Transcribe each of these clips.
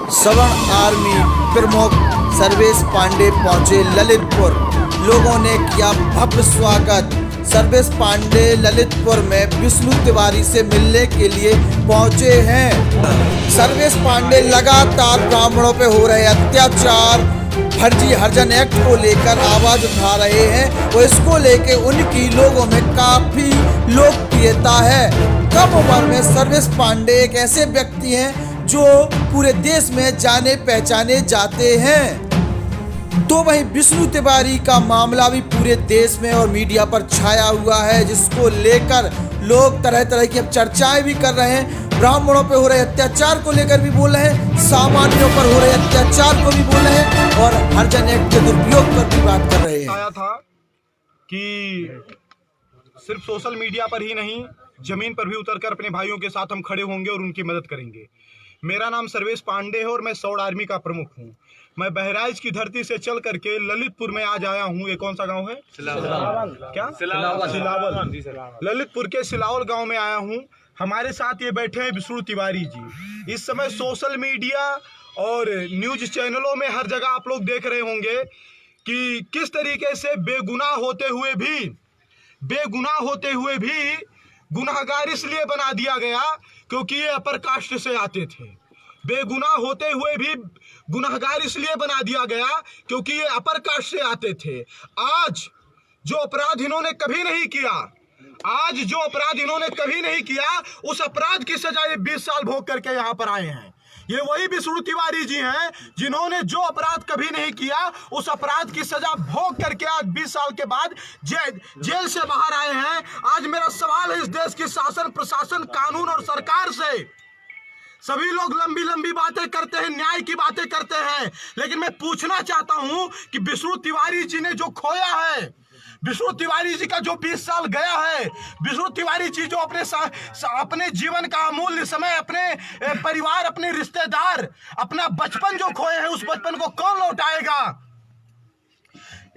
सवर्ण आर्मी प्रमुख सर्वेश पांडे पहुंचे ललितपुर। लोगों ने किया भव्य स्वागत। सर्वेश पांडे ललितपुर में विष्णु तिवारी से मिलने के लिए पहुंचे हैं। सर्वेश पांडे लगातार ब्राह्मणों पे हो रहे अत्याचार, फर्जी हरिजन एक्ट को लेकर आवाज उठा रहे हैं और इसको लेके उनकी लोगों में काफी लोकप्रियता है। कम उम्र में सर्वेश पांडे एक ऐसे व्यक्ति हैं जो पूरे देश में जाने पहचाने जाते हैं। तो वहीं विष्णु तिवारी का मामला भी पूरे देश में और मीडिया पर छाया हुआ है, जिसको लेकर लोग तरह तरह की अब चर्चाएं भी कर रहे हैं। ब्राह्मणों पे हो रहे अत्याचार को लेकर भी बोल रहे हैं, सामान्यों पर हो रहे अत्याचार को भी बोल रहे हैं और हरिजन एक्ट के दुरुपयोग पर भी बात कर रहे हैं। आया था कि सिर्फ सोशल मीडिया पर ही नहीं, जमीन पर भी उतरकर अपने भाइयों के साथ हम खड़े होंगे और उनकी मदद करेंगे। मेरा नाम सर्वेश पांडे है और मैं सौड़ आर्मी का प्रमुख हूँ। मैं बहराइच की धरती से चल करके ललितपुर में आज आया हूँ। ये कौन सा गांव है? सिलावल। ललितपुर के सिलावल गांव में आया हूँ। हमारे साथ ये बैठे हैं विष्णु तिवारी जी। इस समय सोशल मीडिया और न्यूज चैनलों में हर जगह आप लोग देख रहे होंगे कि किस तरीके से बेगुनाह होते हुए भी गुनाहगार इसलिए बना दिया गया क्योंकि ये अपर कास्ट से आते थे। बेगुनाह होते हुए भी गुनाहगार इसलिए बना दिया गया क्योंकि ये अपर कास्ट से आते थे। आज जो अपराध इन्होंने कभी नहीं किया, उस अपराध की सजा ये 20 साल भोग करके यहाँ पर आए हैं। ये वही विष्णु तिवारी जी हैं जिन्होंने जो अपराध कभी नहीं किया, उस अपराध की सजा भोग करके आज 20 साल के बाद जेल से बाहर आए हैं। आज मेरा सवाल है इस देश की शासन, प्रशासन, कानून और सरकार से। सभी लोग लंबी लंबी बातें करते हैं, न्याय की बातें करते हैं, लेकिन मैं पूछना चाहता हूं कि विष्णु तिवारी जी ने जो खोया है, विष्णु तिवारी जी का जो 20 साल गया है, विष्णु तिवारी जी जो अपने जीवन का अमूल्य समय, अपने परिवार, अपने रिश्तेदार, अपना बचपन जो खोए हैं, उस बचपन को कौन लौटाएगा?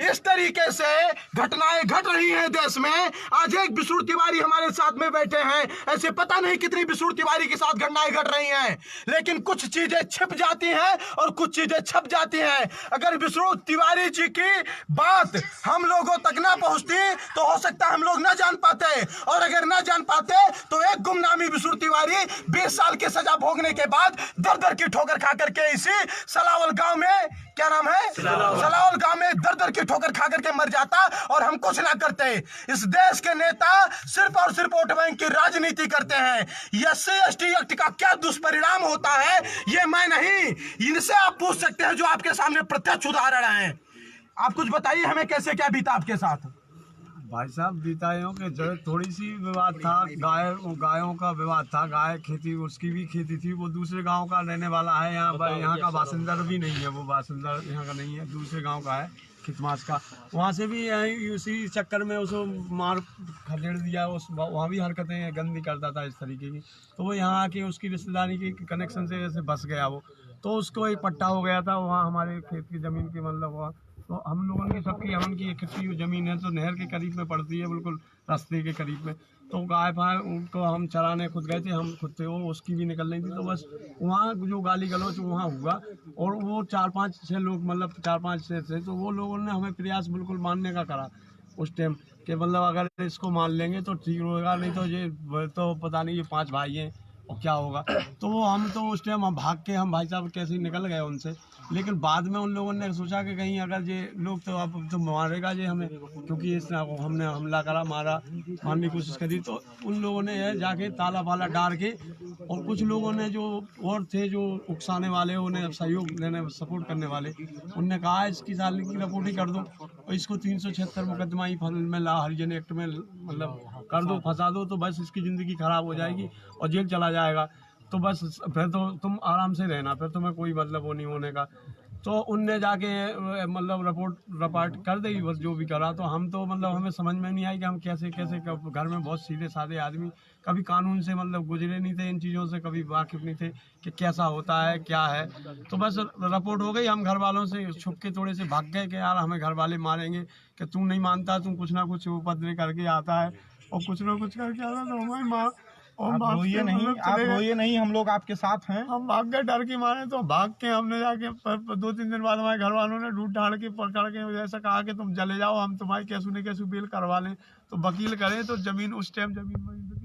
इस तरीके से घटनाएं घट रही हैं देश में। आज एक विष्णु तिवारी हमारे साथ में बैठे हैं, ऐसे पता नहीं कितनी विष्णु तिवारी के साथ घटनाएं घट रही हैं, लेकिन कुछ चीजें छिप जाती हैं और कुछ चीजें छप जाती हैं। अगर विष्णु तिवारी जी की बात हम लोगों तक ना पहुंचती तो हो सकता है हम लोग ना जान पाते, और अगर ना जान पाते तो एक गुमनामी विष्णु तिवारी 20 साल की सजा भोगने के बाद दर की ठोकर खा करके इसी सलावल गांव में, क्या नाम है, सलावल गांव में दर की ठोकर खा करके मर जाता और हम कुछ ना करते। इस देश के नेता सिर्फ और सिर्फ वोट बैंक की राजनीति करते हैं। एससी एसटी एक्ट का क्या दुष्परिणाम होता है ये मैं नहीं, इनसे आप पूछ सकते हैं जो आपके सामने प्रत्यक्ष उदाहरण है। आप कुछ बताइए हमें, कैसे क्या बीता आपके साथ? भाई साहब, बीताइयों के जो थोड़ी सी विवाद था, गायों का विवाद था। गाय खेती, उसकी भी खेती थी। वो दूसरे गांव का रहने वाला है, यहाँ का बासिंदा भी नहीं है, वो बासिंदा यहाँ का नहीं है, दूसरे गांव का है, खितमास का। वहाँ से भी उसी चक्कर में उसको मार खदेड़ दिया। वहाँ भी हरकतें गंदी करता था इस तरीके की। तो वो यहाँ आके उसकी रिश्तेदारी के कनेक्शन से जैसे बस गया वो, तो उसको एक पट्टा हो गया था वहाँ हमारे खेत की ज़मीन के, मतलब वहाँ तो हम लोगों की सबकी हमन की इकट्ठी ज़मीन है, तो नहर के करीब में पड़ती है, बिल्कुल रास्ते के करीब में। तो गाय फाय उनको हम चराने खुद गए थे, हम खुद थे, वो उसकी भी निकल रही थी। तो बस वहाँ जो गाली गलौच वहाँ हुआ, और वो 4-5-6 लोग, मतलब 4-5-6 थे, तो वो लोगों ने हमें प्रयास बिल्कुल मानने का करा उस टाइम कि मतलब अगर इसको मान लेंगे तो ठीक होगा, नहीं तो ये तो पता नहीं, ये 5 भाई हैं और क्या होगा। तो वो हम तो उस टाइम हम भाग के, हम भाई साहब कैसे निकल गए उनसे। लेकिन बाद में उन लोगों ने सोचा कि कहीं अगर ये लोग तो अब तो मारेगा ये हमें, क्योंकि इस हमने हमला करा, मारने की कोशिश करी। तो उन लोगों ने जाके ताला वाला डाल के, और कुछ लोगों ने जो और थे जो उकसाने वाले, उन्हें सहयोग देने, सपोर्ट करने वाले, उनने कहा इसकी साली की रिपोर्ट ही कर दो और इसको 376 मुकदमा ही में हरिजन एक्ट में मतलब कर दो, फंसा दो, तो बस इसकी ज़िंदगी खराब हो जाएगी और जेल चला जाएगा। तो बस फिर तो तुम आराम से रहना, फिर तुम्हें कोई मतलब वो नहीं होने का। तो उनने जाके मतलब रपाट कर दी, बस जो भी करा। तो हम तो मतलब हमें समझ में नहीं आई कि हम कैसे घर में बहुत सीधे साधे आदमी, कभी कानून से मतलब गुजरे नहीं थे, इन चीज़ों से कभी वाकिफ नहीं थे कि कैसा होता है क्या है। तो बस रिपोर्ट हो गई, हम घर वालों से छुप के थोड़े से भाग गए कि यार हमें घर वाले मारेंगे, कि तू नहीं मानता, तू कुछ ना कुछ उपद्रव करके आता है और कुछ ना कुछ करके आता, तो हमें और आप रोइए नहीं, आप रोइए नहीं, हम लोग आपके साथ हैं। हम भाग गए डर की मारे, तो भाग के हमने जाके 2-3 दिन बाद हमारे घर वालों ने ढूंढ ढाड़ के पकड़ के ऐसा कहा कि तुम चले जाओ, हम तुम्हारी कैसू न कैसू बेल करवा लें। तो वकील करे तो जमीन, उस टाइम जमीन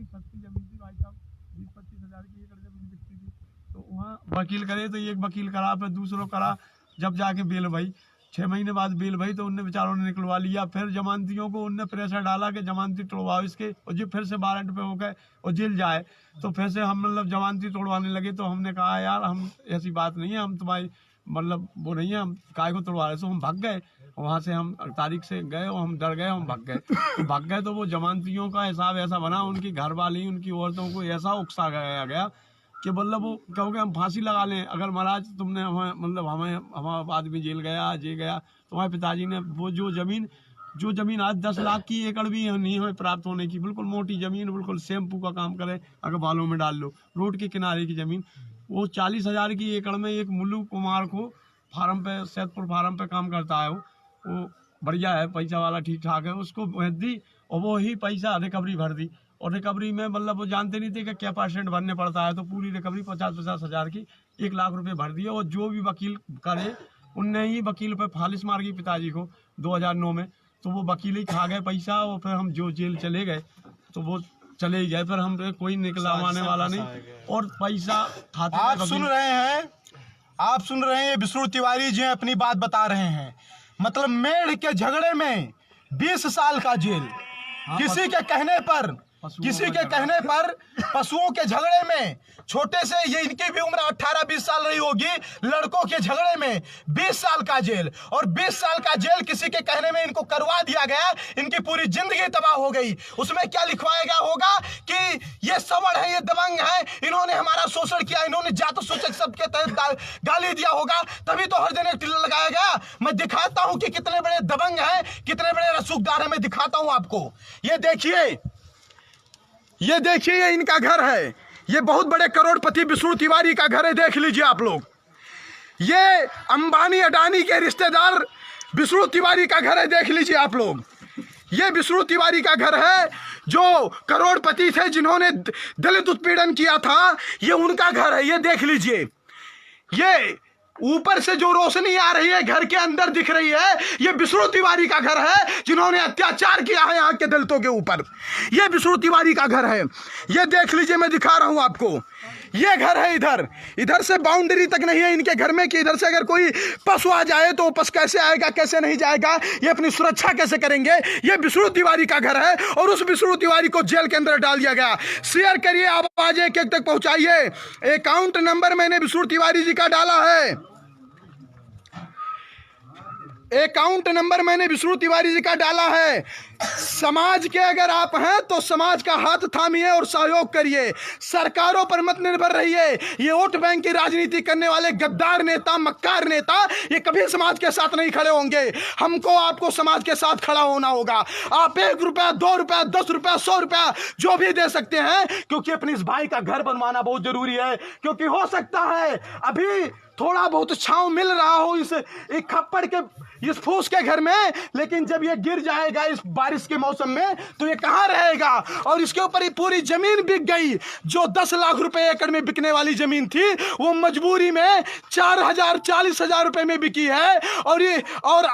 सस्ती जमीन थी भाई साहब, 20-25 हज़ार की एकड़ जमीन बिकती थी। तो वहाँ वकील करे तो एक वकील करा, फिर दूसरों करा, जब जाके बेल भाई 6 महीने बाद बेल भाई, तो उनने बेचारों ने निकलवा लिया। फिर जमानतियों को उनने प्रेशर डाला कि जमानती तोड़वाओ इसके, और जो फिर से वारंट पे हो गए और जेल जाए। तो फिर से हम मतलब जमानती तोड़वाने लगे। तो हमने कहा यार हम ऐसी बात नहीं है, हम तुम्हारी मतलब वो नहीं है, हम काय को तोड़वा रहे। तो हम भाग गए वहाँ से, हम तारीख से गए और हम डर गए, हम भाग गए। तो भाग गए तो वो जमानतियों का हिसाब ऐसा बना, उनकी घर वाली उनकी औरतों को ऐसा उकसा गया कि मतलब वो कहोगे हम फांसी लगा लें अगर महाराज तुमने हमें मतलब हमारा आदमी जेल गया, जे गया। तुम्हारे पिताजी ने वो जो जमीन आज 10 लाख की एकड़ भी नहीं है प्राप्त होने की, बिल्कुल मोटी जमीन, बिल्कुल शैम्पू का काम करे अगर बालों में डाल लो, रोड के किनारे की जमीन, वो 40,000 की एकड़ में एक मुल्लू कुमार को फार्म पे, सैदपुर फार्म पे काम करता है, वो बढ़िया है, पैसा वाला ठीक ठाक है, उसको भेज दी और वो ही पैसा रिकवरी भर दी। और रिकवरी में मतलब वो जानते नहीं थे कि क्या % भरने पड़ता है, तो पूरी रिकवरी 50-50 हज़ार की 1 लाख रुपए भर दिए। और जो भी वकील करे उनने ही वकील पे फालिश मार गई पिताजी को 2009 में। तो वो वकील ही खा गए पैसा, और फिर हम जो जेल चले गए तो वो चले ही गए, फिर हम पे कोई निकलवाने वाला नहीं और पैसा खाते। आप सुन रहे हैं विष्णु तिवारी जी अपनी बात बता रहे हैं। मतलब मेढ़ के झगड़े में 20 साल का जेल, किसी के कहने पर पशुओं के झगड़े में, छोटे से ये इनकी भी उम्र 18-20 साल रही होगी, लड़कों के झगड़े में 20 साल का जेल। और 20 साल का जेल किसी के कहने में इनको करवा दिया गया, इनकी पूरी जिंदगी तबाह हो गई। उसमें क्या लिखवाया गया होगा कि ये सवर्ण है, ये दबंग है, इन्होंने हमारा शोषण किया, इन्होंने जात सूचक शब्द के तहत गाली दिया होगा, तभी तो हर दिन एक टिल्ला लगाया गया। मैं दिखाता हूं कि कितने बड़े दबंग हैं, कितने बड़े रसूखदार हैं, मैं दिखाता हूं आपको। ये देखिए ये इनका घर है, ये बहुत बड़े करोड़पति विष्णु तिवारी का घर है, देख लीजिए आप लोग। ये अंबानी अडानी के रिश्तेदार विष्णु तिवारी का घर है, देख लीजिए आप लोग। ये विष्णु तिवारी का घर है, जो करोड़पति थे जिन्होंने दलित उत्पीड़न किया था, ये उनका घर है, ये देख लीजिए। ये ऊपर से जो रोशनी आ रही है घर के अंदर दिख रही है, ये विष्णु तिवारी का घर है जिन्होंने अत्याचार किया है यहाँ के दलितों के ऊपर। ये विष्णु तिवारी का घर है, ये देख लीजिए, मैं दिखा रहा हूं आपको। ये घर है, इधर से बाउंड्री तक नहीं है इनके घर में कि इधर से अगर कोई पशु आ जाए तो पशु कैसे आएगा, कैसे नहीं जाएगा, ये अपनी सुरक्षा कैसे करेंगे। ये विष्णु तिवारी का घर है और उस विष्णु तिवारी को जेल के अंदर डाल दिया गया। शेयर करिए, आवाज एक एक तक पहुंचाइए। अकाउंट नंबर मैंने विष्णु तिवारी जी का डाला है, अकाउंट नंबर मैंने विष्णु तिवारी जी का डाला है। समाज के अगर आप हैं तो समाज का हाथ थामिए और सहयोग करिए, सरकारों पर मत निर्भर रहिए। ये वोट बैंक की राजनीति करने वाले गद्दार नेता, मक्कार नेता, ये कभी समाज के साथ नहीं खड़े होंगे। हमको आपको समाज के साथ खड़ा होना होगा। आप 1 रुपया, 2 रुपया, 10 रुपया, 100 रुपया जो भी दे सकते हैं, क्योंकि अपने इस भाई का घर बनवाना बहुत जरूरी है। क्योंकि हो सकता है अभी थोड़ा बहुत छांव मिल रहा हो इस एक खप्पड़ के, इस फूस के घर में, लेकिन जब ये गिर जाएगा इस बारिश के मौसम में तो ये कहाँ रहेगा। और इसके ऊपर ये पूरी जमीन बिक गई, जो 10 लाख रुपए एकड़ में बिकने वाली जमीन थी, वो मजबूरी में 4,000, 40,000 रुपए में बिकी है। और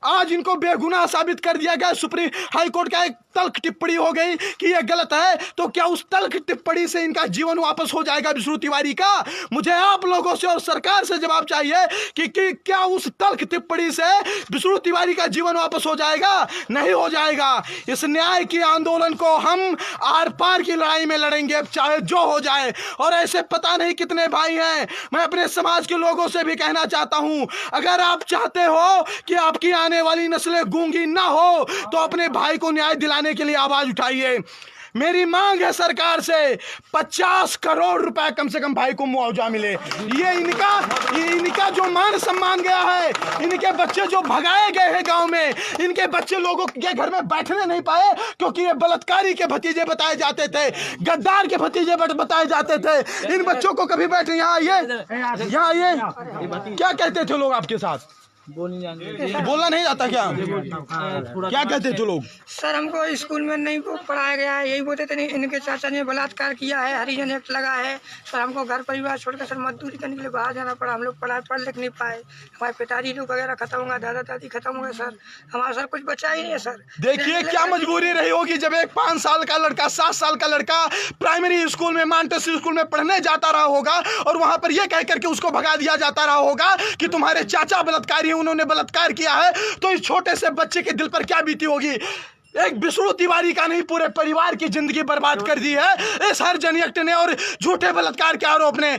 आज इनको बेगुनाह साबित कर दिया गया। सुप्रीम हाई कोर्ट का एक तल्ख टिप्पणी हो गई कि यह गलत है, तो क्या उस तल्ख टिप्पणी से इनका जीवन वापस हो जाएगा विष्णु तिवारी का? मुझे आप लोगों से और सरकार से जवाब चाहिए कि क्या उस तल्ख टिप्पणी से विष्णु तिवारी का जीवन वापस हो जाएगा? नहीं हो जाएगा। इस न्याय की आंदोलन को हम आर पार की लड़ाई में लड़ेंगे, चाहे जो हो जाए। और ऐसे पता नहीं कितने भाई हैं। मैं अपने समाज के लोगों से भी कहना चाहता हूं, अगर आप चाहते हो कि आपकी आने वाली नस्लें गूंगी ना हो तो अपने भाई को न्याय दिलाने के लिए आवाज उठाइए। मेरी मांग है सरकार से 50 करोड़ रुपए कम से कम भाई को मुआवजा मिले। ये इनका जो मान सम्मान गया है, इनके बच्चे जो भगाए गए हैं गांव में, इनके बच्चे लोगों के घर में बैठने नहीं पाए क्योंकि ये बलात्कारी के भतीजे बताए जाते थे, गद्दार के भतीजे बताए जाते थे। इन बच्चों को कभी बैठने, यहाँ आइए, क्या कहते थे लोग आपके साथ? बोलना नहीं आता क्या? क्या कहते थे लोग? सर हमको स्कूल में नहीं पढ़ाया गया है, यही बोलते थे नहीं, इनके चाचा ने बलात्कार किया है, हरिजन एक्ट लगा है। सर हमको घर परिवार छोड़कर सर मजदूरी करने के लिए बाहर जाना पड़ा, हम लोग पढ़ लिख नहीं पाए, हमारे पिताजी लोग वगैरह खत्म हो गए, दादा दादी खत्म हो गए सर, हमारा सर कुछ बचा ही नहीं है सर। देखिए क्या मजबूरी रही होगी जब एक 5 साल का लड़का 7 साल का लड़का प्राइमरी स्कूल में मॉन्टेसरी स्कूल में पढ़ने जाता रहा होगा और वहां पर यह कह करके उसको भगा दिया जाता रहा होगा कि तुम्हारे चाचा बलात्कारी, उन्होंने बलात्कार किया है। तो इस छोटे से बच्चे के दिल पर क्या बीती होगी? एक विष्णु तिवारी का नहीं, पूरे परिवार की जिंदगी बर्बाद कर दी है इस हरिजन एक्ट ने और झूठे बलात्कार के आरोप ने।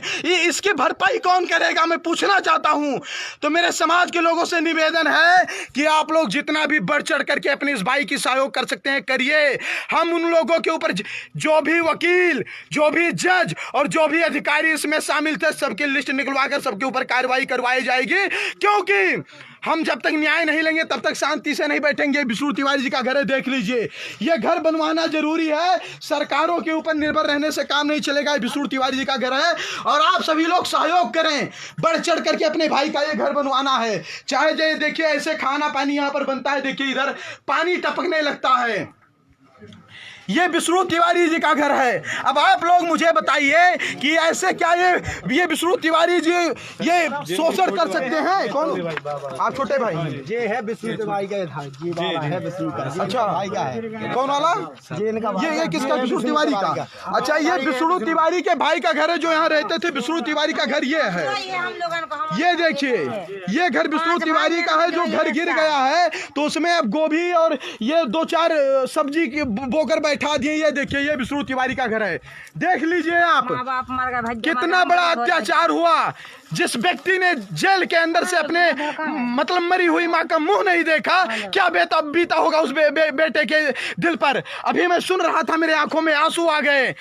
इसकी भरपाई कौन करेगा, मैं पूछना चाहता हूं। तो मेरे समाज के लोगों से निवेदन है कि आप लोग जितना भी बढ़ चढ़ करके अपने इस भाई की सहयोग कर सकते हैं करिए। हम उन लोगों के ऊपर जो भी वकील, जो भी जज और जो भी अधिकारी इसमें शामिल थे, सबकी लिस्ट निकलवा कर सबके ऊपर कार्रवाई करवाई जाएगी, क्योंकि हम जब तक न्याय नहीं लेंगे तब तक शांति से नहीं बैठेंगे। विष्णु तिवारी जी का घर है, देख लीजिए, यह घर बनवाना जरूरी है, सरकारों के ऊपर निर्भर रहने से काम नहीं चलेगा। विष्णु तिवारी जी का घर है और आप सभी लोग सहयोग करें, बढ़ चढ़ करके अपने भाई का ये घर बनवाना है। चाहे जो देखिए ऐसे खाना पानी यहाँ पर बनता है, देखिए इधर पानी टपकने लगता है, ये विष्णु तिवारी जी का घर है। अब आप लोग मुझे बताइए कि ऐसे क्या ये विष्णु तिवारी जी ये शोषण कर सकते हैं? कौन आप? छोटे भाई ये है विष्णु तिवारी का जी वाला है, विष्णु का अच्छा भाई का है। कौन वाला? ये किसका? विष्णु तिवारी का। अच्छा, ये विष्णु तिवारी के भाई का घर है जो यहाँ रहते थे। विष्णु तिवारी का घर ये है, ये देखिए, ये घर विष्णु तिवारी का है जो घर गिर गया है। तो उसमें अब गोभी और ये 2-4 सब्जी बोकर बैठा दिए। ये देखिए, ये विष्णु तिवारी का घर है, देख लीजिए आप कितना बड़ा अत्याचार हुआ। जिस व्यक्ति ने जेल के अंदर से अपने मतलब मरी हुई माँ का मुंह नहीं देखा, क्या बीता होगा उस बेटे के दिल पर। अभी मैं सुन रहा था, मेरे आंखों में आंसू आ गए।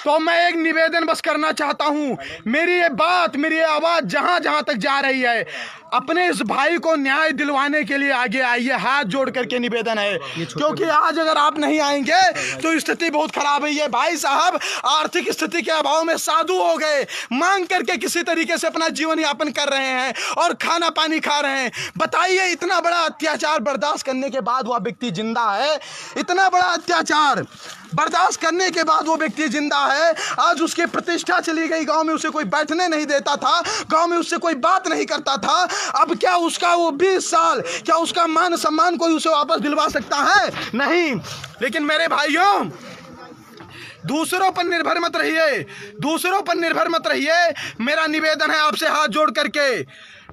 तो मैं एक निवेदन बस करना चाहता हूं, मेरी ये बात, मेरी ये आवाज जहां जहां तक जा रही है, अपने इस भाई को न्याय दिलवाने के लिए आगे आइए, हाथ जोड़ करके निवेदन है। क्योंकि आज अगर आप नहीं आएंगे तो स्थिति बहुत खराब है। ये भाई साहब आर्थिक स्थिति के अभाव में साधु हो गए, मांग करके किसी तरीके से अपना जीवन यापन कर रहे हैं और खाना पानी खा रहे हैं। बताइए, इतना बड़ा अत्याचार बर्दाश्त करने के बाद वह व्यक्ति जिंदा है, इतना बड़ा अत्याचार बर्दाश्त करने के बाद वो व्यक्ति जिंदा है। आज उसकी प्रतिष्ठा चली गई, गांव में उसे कोई बैठने नहीं देता था, गांव में उससे कोई बात नहीं करता था। अब क्या उसका वो 20 साल, क्या उसका मान सम्मान कोई उसे वापस दिलवा सकता है? नहीं। लेकिन मेरे भाइयों, दूसरों पर निर्भर मत रहिए, दूसरों पर निर्भर मत रहिए। मेरा निवेदन है आपसे हाथ जोड़ करके,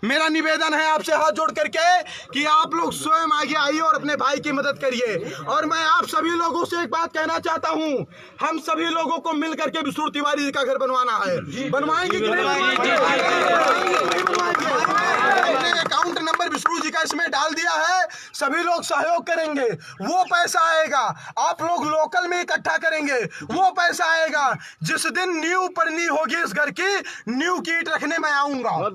मेरा निवेदन है आपसे हाथ जोड़ करके कि आप लोग स्वयं आगे आइए और अपने भाई की मदद करिए। और मैं आप सभी लोगों से एक बात कहना चाहता हूं, हम सभी लोगों को मिल करके विष्णु तिवारी जी का घर बनवाना है। बनवाएंगे कि नहीं? अकाउंट नंबर विष्णु जी का इसमें डाल दिया है, सभी लोग सहयोग करेंगे, वो पैसा आएगा। आप लोग लोकल में इकट्ठा करेंगे, वो पैसा आएगा। जिस दिन नींव पड़नी होगी इस घर की, नींव की ईंट रखने में आऊंगा और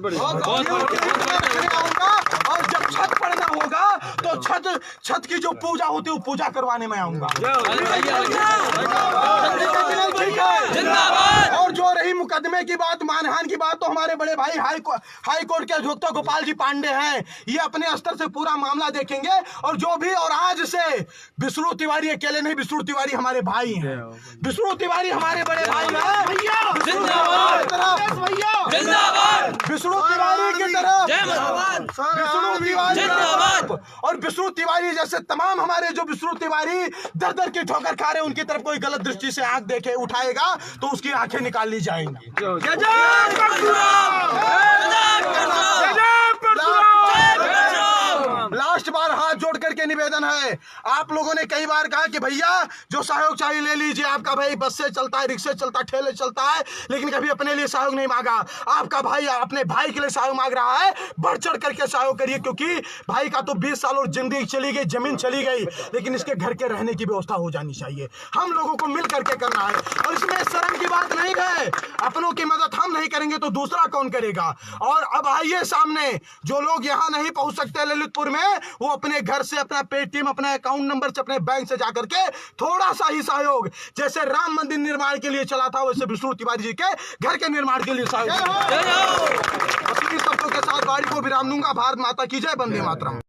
जब छत पड़ना होगा तो छत की जो पूजा होती है वो पूजा करवाने में आऊंगा। और जो रही मुकदमे की बात, मानहानि की बात, तो हमारे बड़े भाई हाई कोर्ट के अधिवक्ता गोपाल जी पांडे हैं, ये अपने स्तर से पूरा मामला देखेंगे। और जो भी, और आज से विष्णु तिवारी अकेले नहीं, विष्णु तिवारी हमारे भाई हैं, विष्णु तिवारी हमारे बड़े भाई हैं। विष्णु तिवारी की तरफ, विष्णु तिवारी और विष्णु तिवारी जैसे तमाम हमारे जो विष्णु तिवारी दर दर की ठोकर खा रहे हैं, उनकी तरफ कोई गलत दृष्टि से आंख देखे उठाएगा तो उसकी आंखें निकाल ली जाएंगी। लास्ट बार हाथ जोड़ करके निवेदन है, आप लोगों ने कई बार कहा कि भैया जो सहयोग चाहिए ले लीजिए, आपका भाई बस से चलता है, रिक्शे चलता है, ठेले चलता है, लेकिन कभी अपने लिए सहयोग नहीं मांगा। आपका भाई अपने भाई के लिए सहयोग मांग रहा है, बढ़ चढ़ करके सहयोग करिए, क्योंकि भाई का तो 20 साल और जिंदगी चली गई, जमीन चली गई, लेकिन इसके घर के रहने की व्यवस्था हो जानी चाहिए। हम लोगों को मिल करके करना है और इसमें शर्म की बात नहीं है। अपनों की मदद हम नहीं करेंगे तो दूसरा कौन करेगा? और अब आइए सामने, जो लोग यहाँ नहीं पहुंच सकते ललितपुर में, वो अपने घर से अपना पेट हमारी टीम अपने अकाउंट नंबर से अपने बैंक से जाकर के थोड़ा सा ही सहयोग, जैसे राम मंदिर निर्माण के लिए चला था, वैसे विष्णु तिवारी जी के घर के निर्माण के लिए सहयोग। अपनी शब्दों के साथ गाड़ी को विराम दूंगा। भारत माता की जय, वंदे मातरम।